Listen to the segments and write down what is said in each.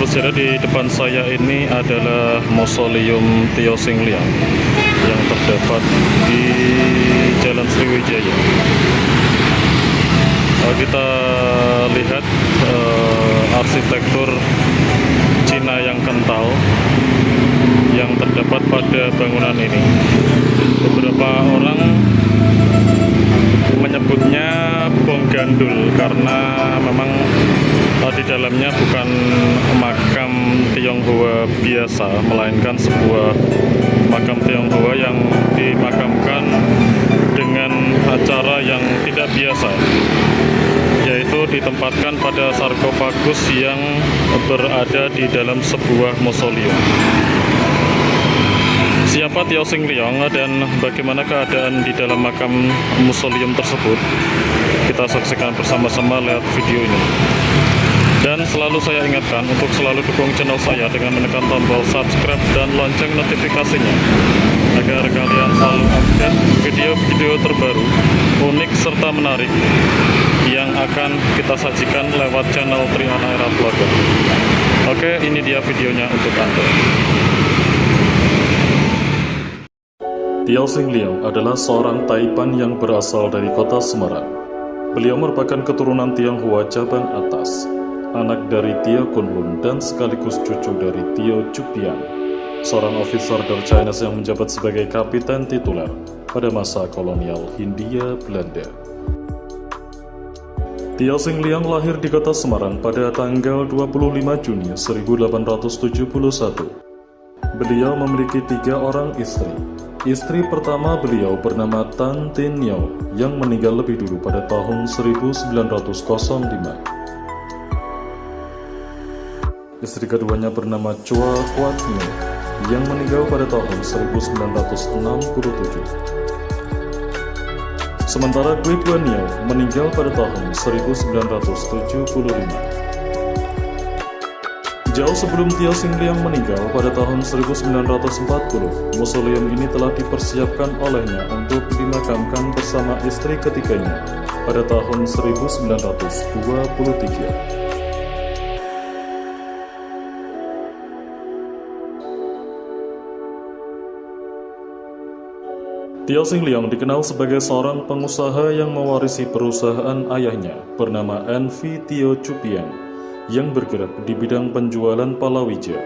bersejarah di depan saya ini adalah Mausoleum Tio Singliang yang terdapat di Jalan Sriwijaya. Kita lihat arsitektur Cina yang kental yang terdapat pada bangunan ini. Beberapa orang menyebutnya bong gandul karena memang di dalamnya bukan makam Tionghoa biasa, melainkan sebuah makam Tionghoa yang dimakamkan dengan cara yang tidak biasa, yaitu ditempatkan pada sarkofagus yang berada di dalam sebuah mausoleum. Siapa Tio Singliang dan bagaimana keadaan di dalam makam mausoleum tersebut, kita saksikan bersama-sama lewat video ini. Dan selalu saya ingatkan untuk selalu dukung channel saya dengan menekan tombol subscribe dan lonceng notifikasinya, agar kalian selalu update video-video terbaru, unik serta menarik yang akan kita sajikan lewat channel Triana Era Vlogger. Oke, ini dia videonya untuk Anda. Tio Singliang adalah seorang Taipan yang berasal dari kota Semarang. Beliau merupakan keturunan Tionghoa cabang atas, anak dari Tio Kunlun dan sekaligus cucu dari Tio Chupian, seorang officer dari China yang menjabat sebagai kapiten tituler pada masa kolonial Hindia Belanda. Tio Singliang lahir di kota Semarang pada tanggal 25 Juni 1871. Beliau memiliki 3 orang istri. Istri pertama beliau bernama Tan Tin Nio yang meninggal lebih dulu pada tahun 1905. Istri keduanya bernama Chua Huat Nio yang meninggal pada tahun 1967. Sementara Gui Guan Nio meninggal pada tahun 1975. Jauh sebelum Tio Singliang meninggal pada tahun 1940, mausoleum ini telah dipersiapkan olehnya untuk dimakamkan bersama istri ketiganya pada tahun 1923. Tio Singliang dikenal sebagai seorang pengusaha yang mewarisi perusahaan ayahnya bernama NV Tio Chupian yang bergerak di bidang penjualan palawija.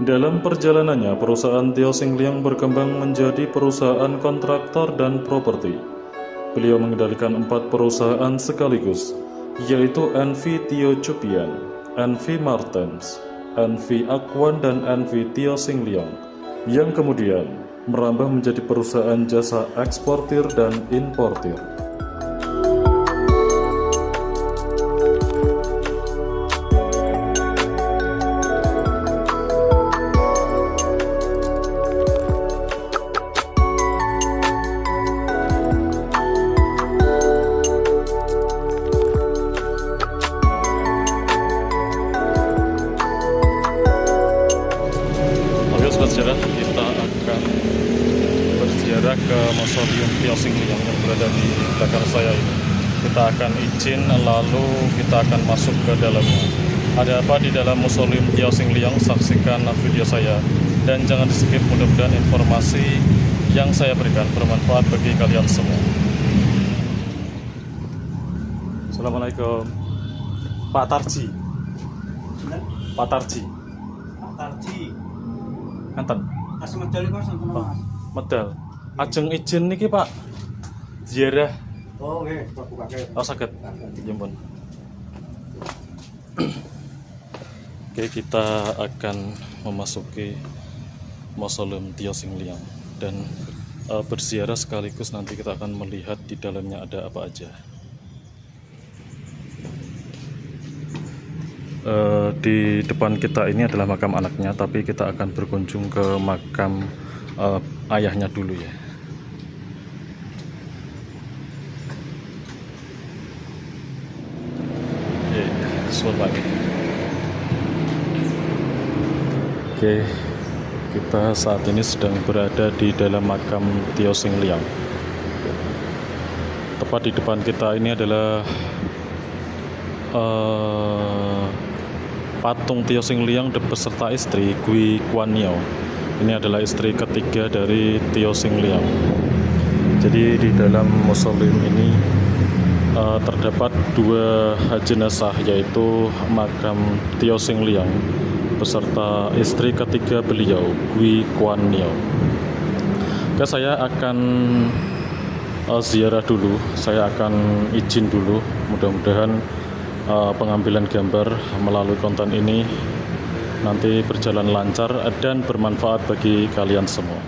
Dalam perjalanannya, perusahaan Tio Singliang berkembang menjadi perusahaan kontraktor dan properti. Beliau mengendalikan 4 perusahaan sekaligus, yaitu NV Tio Chupian, NV Martens, NV Aquan, dan NV Tio Singliang, yang kemudian merambah menjadi perusahaan jasa eksportir dan importir. Sejarah, kita akan berziarah ke Mausoleum Tio Singliang yang berada di belakang saya ini. Kita akan izin, lalu kita akan masuk ke dalamnya. Ada apa di dalam Mausoleum Tio Singliang? Saksikan video saya dan jangan di-skip. Mudah-mudahan informasi yang saya berikan bermanfaat bagi kalian semua. Assalamualaikum Pak Tarji. Pak Tarji. Pak Tarji. Enten. Asal medal iki Mas, enten Mas. Medal. Ajeng izin niki Pak. Ziarah. Oh nggih, bukake. Oh saged. Ya ampun. Oke, kita akan memasuki Mausoleum Tio Singliang dan berziarah sekaligus nanti kita akan melihat di dalamnya ada apa aja. Di depan kita ini adalah makam anaknya, tapi kita akan berkunjung ke makam ayahnya dulu ya. Oke, kita saat ini sedang berada di dalam makam Tio Singliang. Tepat di depan kita ini adalah patung Tio Sing Liang beserta istri Gui Kuan Yew. Ini adalah istri ketiga dari Tio Sing Liang. Jadi di dalam mausoleum ini terdapat dua jenazah, yaitu makam Tio Sing Liang beserta istri ketiga beliau, Gui Kuan Yew. Oke, saya akan ziarah dulu, saya akan izin dulu. Mudah-mudahan pengambilan gambar melalui konten ini nanti berjalan lancar dan bermanfaat bagi kalian semua.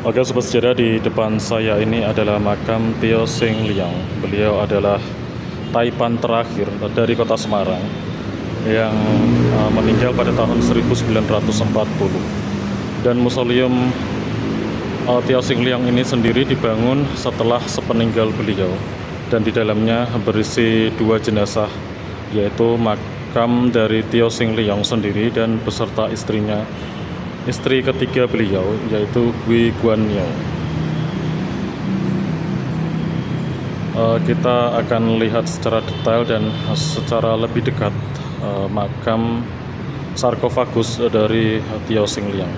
Oke, sobat sejarah, di depan saya ini adalah makam Tio Sing Liang. Beliau adalah taipan terakhir dari kota Semarang yang meninggal pada tahun 1940. Dan mausoleum Tio Sing Liang ini sendiri dibangun setelah sepeninggal beliau, dan di dalamnya berisi dua jenazah, yaitu makam dari Tio Sing Liang sendiri dan beserta istrinya, istri ketiga beliau, yaitu Gui Kuan Yew. Kita akan lihat secara detail dan secara lebih dekat makam sarkofagus dari Tio Sing Liang.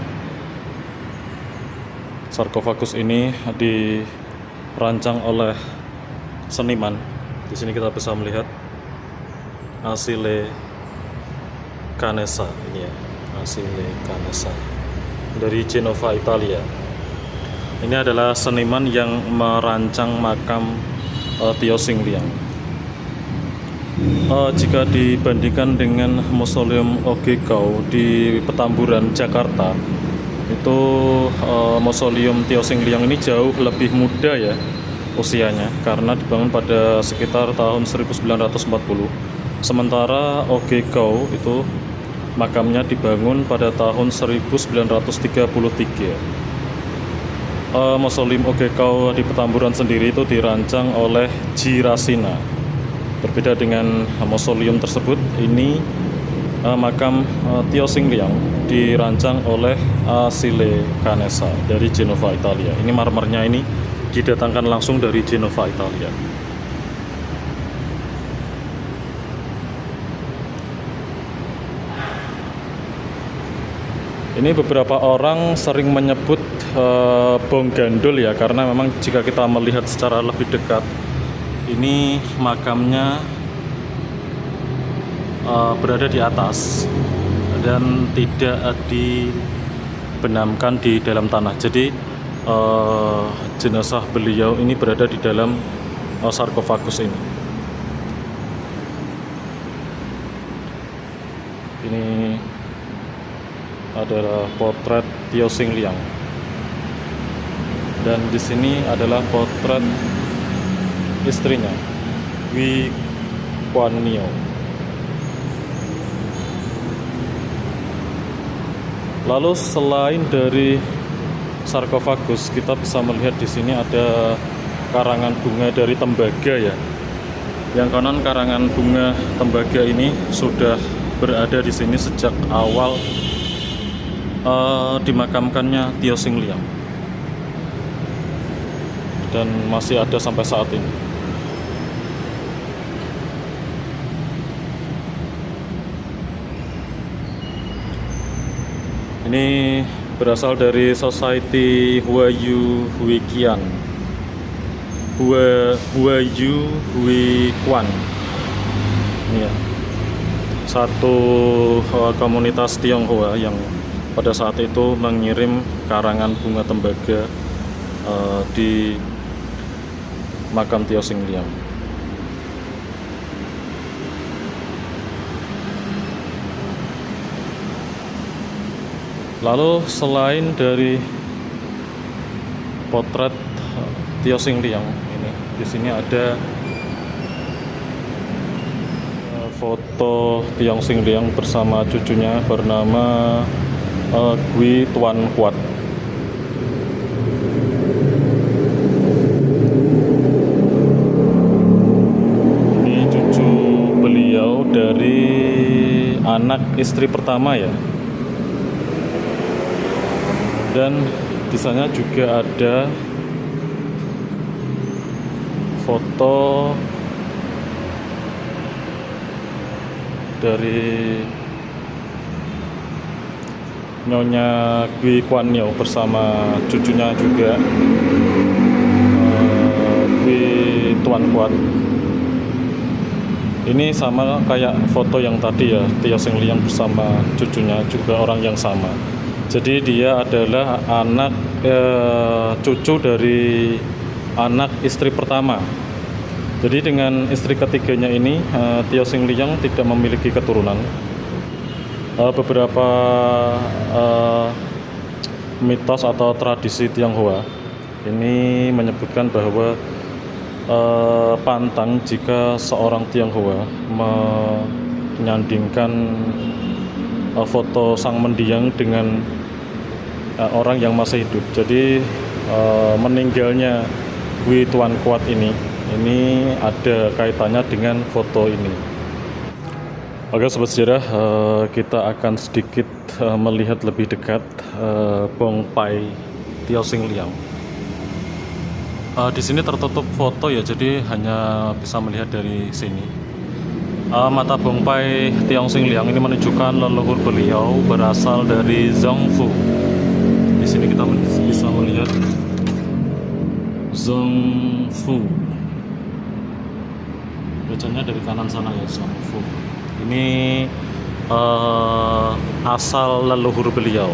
Sarkofagus ini dirancang oleh seniman. Di sini kita bisa melihat Achille Canessa, ini ya, Achille Canessa dari Genova, Italia. Ini adalah seniman yang merancang makam Tio Sing Liang. Jika dibandingkan dengan mausoleum Ogekau di Petamburan, Jakarta, itu mausoleum Tio Sing Liang ini jauh lebih muda ya usianya, karena dibangun pada sekitar tahun 1940. Sementara Ogekau itu makamnya dibangun pada tahun 1933. Mausoleum Ogekau di Petamburan sendiri itu dirancang oleh Girasina. Berbeda dengan mausoleum tersebut, ini makam Tio Sing Liang dirancang oleh Achille Canessa dari Genova, Italia. Ini marmernya ini didatangkan langsung dari Genova, Italia. Ini beberapa orang sering menyebut bong gandul ya, karena memang jika kita melihat secara lebih dekat, ini makamnya berada di atas dan tidak dibenamkan di dalam tanah. Jadi jenazah beliau ini berada di dalam sarkofagus ini. Ini adalah potret Tio Sing Liang, dan di sini adalah potret istrinya, Gui Kuan Yew. Lalu selain dari sarkofagus, kita bisa melihat di sini ada karangan bunga dari tembaga ya. Yang konon karangan bunga tembaga ini sudah berada di sini sejak awal dimakamkannya Tio Sing Liang, dan masih ada sampai saat ini. Ini berasal dari Society Huayu Huiqian, Huayu Huiquan. Ini ya, satu komunitas Tionghoa yang pada saat itu mengirim karangan bunga tembaga di makam Tio Sing Liang. Lalu selain dari potret Tio Sing Liang ini, di sini ada foto Tio Sing Liang bersama cucunya bernama Gui Tuan Kuat. Ini cucu beliau dari anak istri pertama ya. Dan di sana juga ada foto dari Nyonya Gui Kuan Yew bersama cucunya juga, Gui Tuan Kuat. Ini sama kayak foto yang tadi ya, Tio Sing Liang bersama cucunya juga orang yang sama. Jadi dia adalah anak cucu dari anak istri pertama. Jadi dengan istri ketiganya ini, Tio Sing Liang tidak memiliki keturunan. Beberapa mitos atau tradisi Tionghoa ini menyebutkan bahwa pantang jika seorang Tionghoa menyandingkan foto sang mendiang dengan orang yang masih hidup. Jadi meninggalnya Gui Tuan Kuat ini ada kaitannya dengan foto ini. Oke sobat sejarah, kita akan sedikit melihat lebih dekat Bong Pai Tio Sing Liang. Di sini tertutup foto ya, jadi hanya bisa melihat dari sini. Mata Bong Pai Tio Sing Liang ini menunjukkan leluhur beliau berasal dari Zhongfu. Di sini kita bisa melihat Zhongfu. Bacanya dari kanan sana ya, Zhongfu. Ini asal leluhur beliau.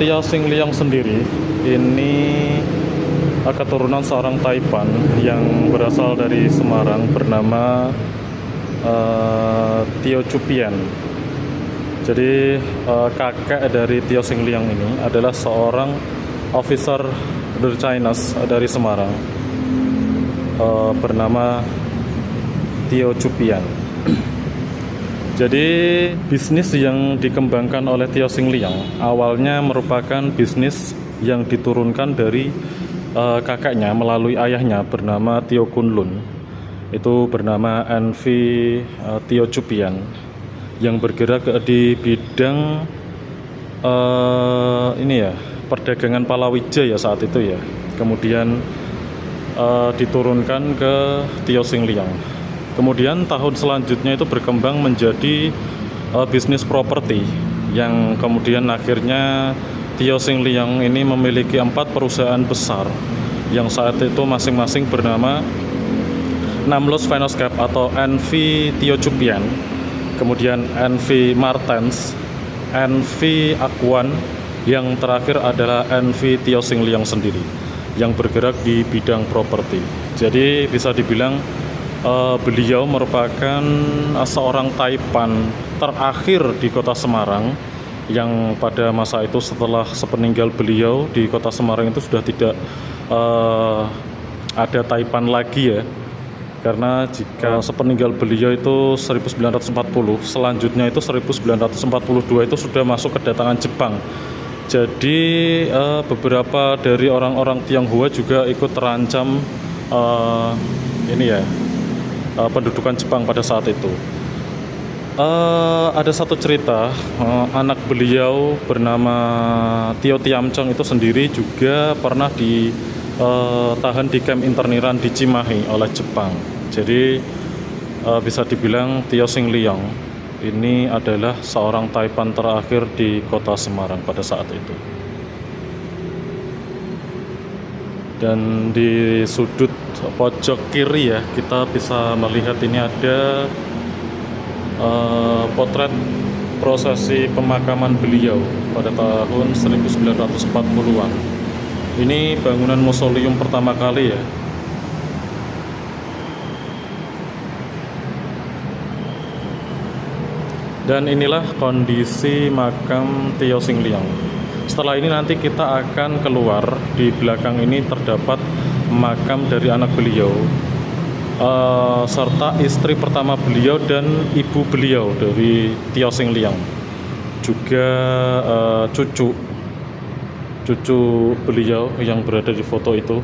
Tio Sing Liang sendiri ini keturunan seorang Taipan yang berasal dari Semarang bernama Tio Chupian. Jadi kakek dari Tio Sing Liang ini adalah seorang officer dari Chinese dari Semarang bernama Tio Chupian. Jadi bisnis yang dikembangkan oleh Tio Sing Liang awalnya merupakan bisnis yang diturunkan dari kakaknya melalui ayahnya bernama Tio Kunlun. Itu bernama NV Tio Chupian yang bergerak di bidang ini ya, perdagangan palawija ya saat itu ya. Kemudian diturunkan ke Tio Sing Liang. Kemudian tahun selanjutnya itu berkembang menjadi bisnis properti yang kemudian akhirnya Tio Sing Liang ini memiliki 4 perusahaan besar yang saat itu masing-masing bernama Namlos Finance Cap atau NV Tio Chupian, kemudian NV Martens, NV Akuan, yang terakhir adalah NV Tio Sing Liang sendiri yang bergerak di bidang properti. Jadi bisa dibilang beliau merupakan seorang Taipan terakhir di kota Semarang yang pada masa itu setelah sepeninggal beliau di kota Semarang itu sudah tidak ada Taipan lagi ya. Karena jika sepeninggal beliau itu 1940, selanjutnya itu 1942 itu sudah masuk kedatangan Jepang. Jadi beberapa dari orang-orang Tionghoa juga ikut terancam pendudukan Jepang pada saat itu. Ada satu cerita, anak beliau bernama Tio Tiamcong itu sendiri juga pernah ditahan di kamp interniran di Cimahi oleh Jepang. Jadi bisa dibilang Tio Sing Liang ini adalah seorang taipan terakhir di kota Semarang pada saat itu. Dan di sudut pojok kiri ya, kita bisa melihat ini ada potret prosesi pemakaman beliau pada tahun 1940-an. Ini bangunan mausoleum pertama kali ya. Dan inilah kondisi makam Tio Sing Liang. Setelah ini nanti kita akan keluar. Di belakang ini terdapat makam dari anak beliau, serta istri pertama beliau dan ibu beliau dari Tio Sing Liang. Juga cucu beliau yang berada di foto itu,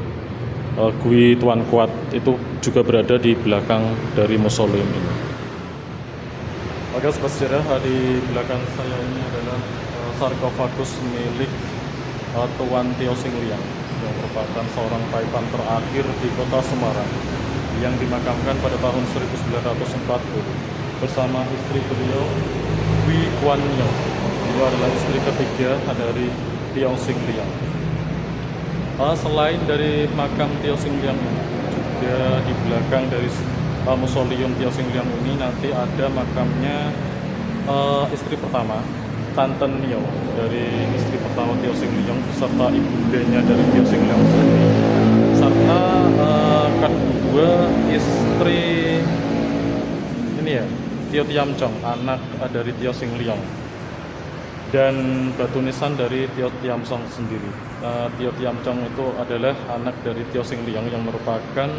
Gui Tuan Kuat, itu juga berada di belakang dari mausoleum ini. Oke, sobat sejarah, di belakang saya ini adalah sarkofagus milik Tuan Tio Sing Liang yang merupakan seorang taipan terakhir di kota Semarang yang dimakamkan pada tahun 1940 bersama istri beliau, Gui Kuan Yew. Beliau adalah istri ketiga dari Tio Sing Liang. Selain dari makam Tio Sing Liang ini, juga di belakang dari mausoleum Tio Sing Liang ini nanti ada makamnya istri pertama, Tante Nio, dari istri pertama Tio Sing Liang serta ibundanya dari Tio Sing Liang sendiri, serta kedua istri ini ya, Tio Tiamcong, anak dari Tio Sing Liang, dan batu nisan dari Tio Tiamcong sendiri. Tio Tiamcong itu adalah anak dari Tio Sing Liang yang merupakan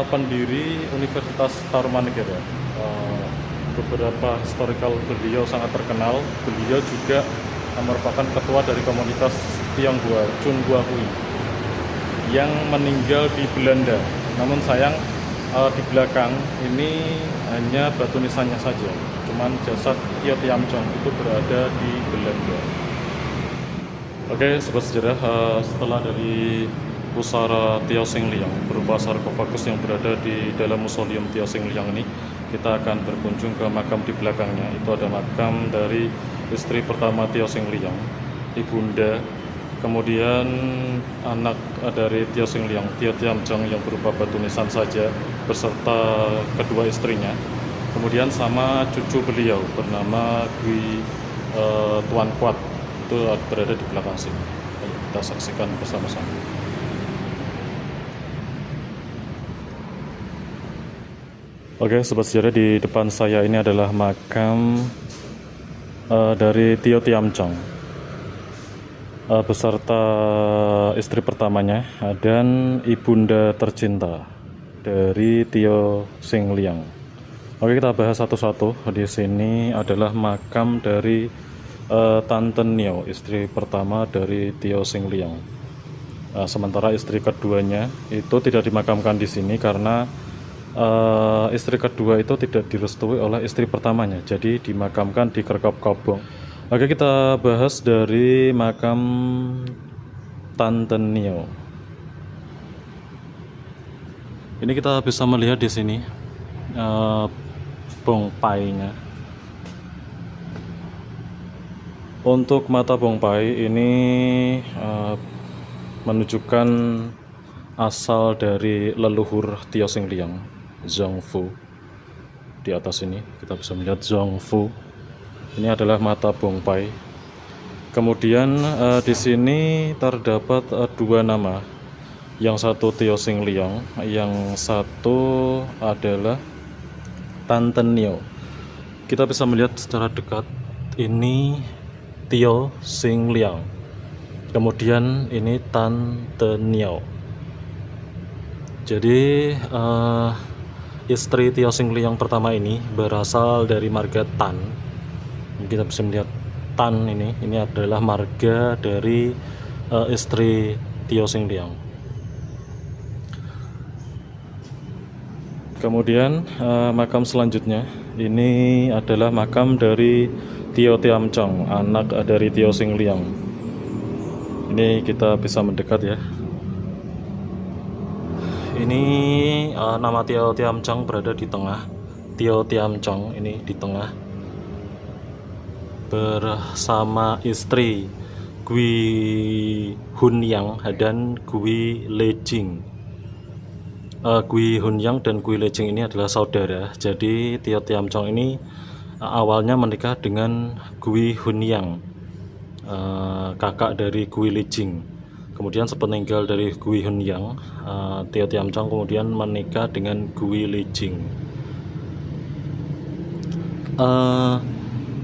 pendiri Universitas Tarumanegara. Beberapa historical beliau sangat terkenal. Beliau juga merupakan ketua dari komunitas Tionghoa Chunghua Hui yang meninggal di Belanda. Namun sayang di belakang ini hanya batu nisannya saja. Cuman jasad Tio Tiamcong itu berada di Belanda. Oke, sobat sejarah, setelah dari pusara Tio Sing Liang berupa sarkofagus yang berada di dalam mausoleum Tio Sing Liang ini, kita akan berkunjung ke makam di belakangnya. Itu ada makam dari istri pertama Tio Sing Liang, ibunda, kemudian anak dari Tio Sing Liang, Tio Tiamcong, yang berupa batu nisan saja beserta kedua istrinya, kemudian sama cucu beliau bernama Gui Tuan Kuat, itu berada di belakang sini. Ayo kita saksikan bersama-sama. Oke, sobat sejarah, di depan saya ini adalah makam dari Tio Tiamcong beserta istri pertamanya dan ibunda tercinta dari Tio Sing Liang. Oke, kita bahas satu-satu. Di sini adalah makam dari Tante Nio, istri pertama dari Tio Sing Liang. Sementara istri keduanya itu tidak dimakamkan di sini karena istri kedua itu tidak direstui oleh istri pertamanya, jadi dimakamkan di Krekop Kobong. Oke, kita bahas dari makam Tante Nio. Ini kita bisa melihat di sini bongpainya. Untuk mata bongpai ini menunjukkan asal dari leluhur Tio Sing Liang, Zhongfu. Di atas ini kita bisa melihat Zhongfu. Ini adalah mata bongpai. Kemudian di sini terdapat dua nama. Yang satu Tio Sing Liang, yang satu adalah Tante Nio. Kita bisa melihat secara dekat ini Tio Sing Liang. Kemudian ini Tante Nio. Jadi istri Tio Sing Liang pertama ini berasal dari marga Tan. Kita bisa melihat Tan ini adalah marga dari istri Tio Sing Liang. Kemudian makam selanjutnya Ini adalah makam dari Tio Tiam Chong, anak dari Tio Sing Liang. Ini kita bisa mendekat ya. Ini nama Tio Tiam Chong berada di tengah. Tio Tiam Chong ini di tengah bersama istri Gui Hunyang dan Gui Lejing. Gui Hunyang dan Gui Lejing ini adalah saudara. Jadi Tio Tiam Chong ini awalnya menikah dengan Gui Hunyang, kakak dari Gui Lejing. Kemudian sepeninggal dari Gui Hunyang, Tio Tiam Chong kemudian menikah dengan Gui Lejing.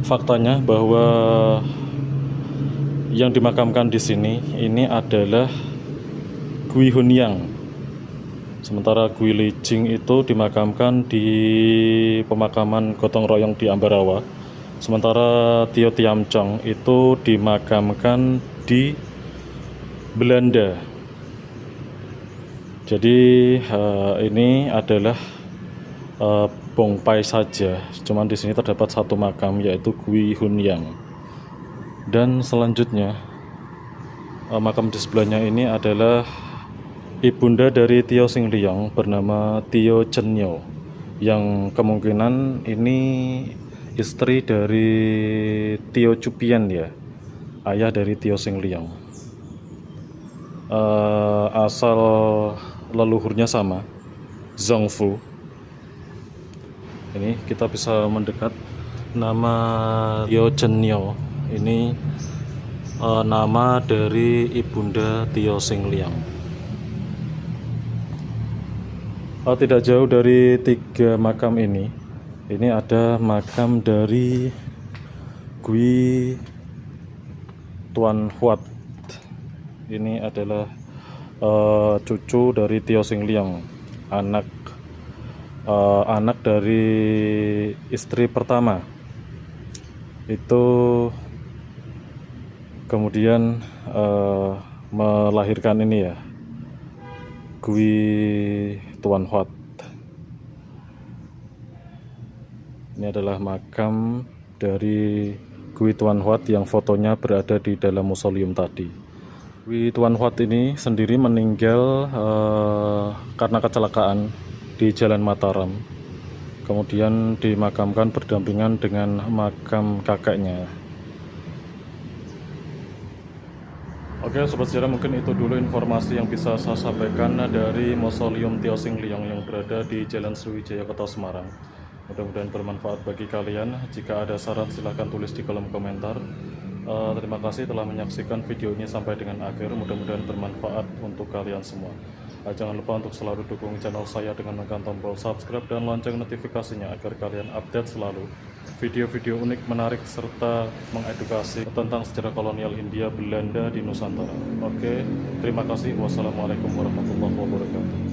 Faktanya bahwa yang dimakamkan di sini ini adalah Gui Hunyang. Sementara Gui Lejing itu dimakamkan di pemakaman gotong royong di Ambarawa. Sementara Tio Tiam Chong itu dimakamkan di Belanda. Jadi ini adalah bongpai saja. Cuman di sini terdapat satu makam yaitu Gui Hunyang. Dan selanjutnya makam di sebelahnya ini adalah ibunda dari Tio Sing Liang bernama Tio Chen Yo, yang kemungkinan ini istri dari Tio Cupian ya, ayah dari Tio Sing Liang. Asal leluhurnya sama, Zongfu. Ini kita bisa mendekat. Nama Tio Chen Yo ini nama dari ibunda Tio Sing Liang. Tidak jauh dari tiga makam ini ada makam dari Gui Tuan Huat. Ini adalah cucu dari Tio Sing Liang, anak dari istri pertama. Itu kemudian melahirkan ini ya, Gui Tuan Huat. Ini adalah makam dari Gui Tuan Huat yang fotonya berada di dalam mausoleum tadi. Gui Tuan Huat ini sendiri meninggal karena kecelakaan di Jalan Mataram. Kemudian dimakamkan berdampingan dengan makam kakaknya. Oke sobat sejarah, mungkin itu dulu informasi yang bisa saya sampaikan dari Mausoleum Tio Sing Liang yang berada di Jalan Sriwijaya, Kota Semarang. Mudah-mudahan bermanfaat bagi kalian. Jika ada saran silahkan tulis di kolom komentar. Terima kasih telah menyaksikan video ini sampai dengan akhir. Mudah-mudahan bermanfaat untuk kalian semua. Jangan lupa untuk selalu dukung channel saya dengan menekan tombol subscribe dan lonceng notifikasinya agar kalian update selalu video-video unik, menarik, serta mengedukasi tentang sejarah kolonial Hindia Belanda di Nusantara. Oke, terima kasih. Wassalamualaikum warahmatullahi wabarakatuh.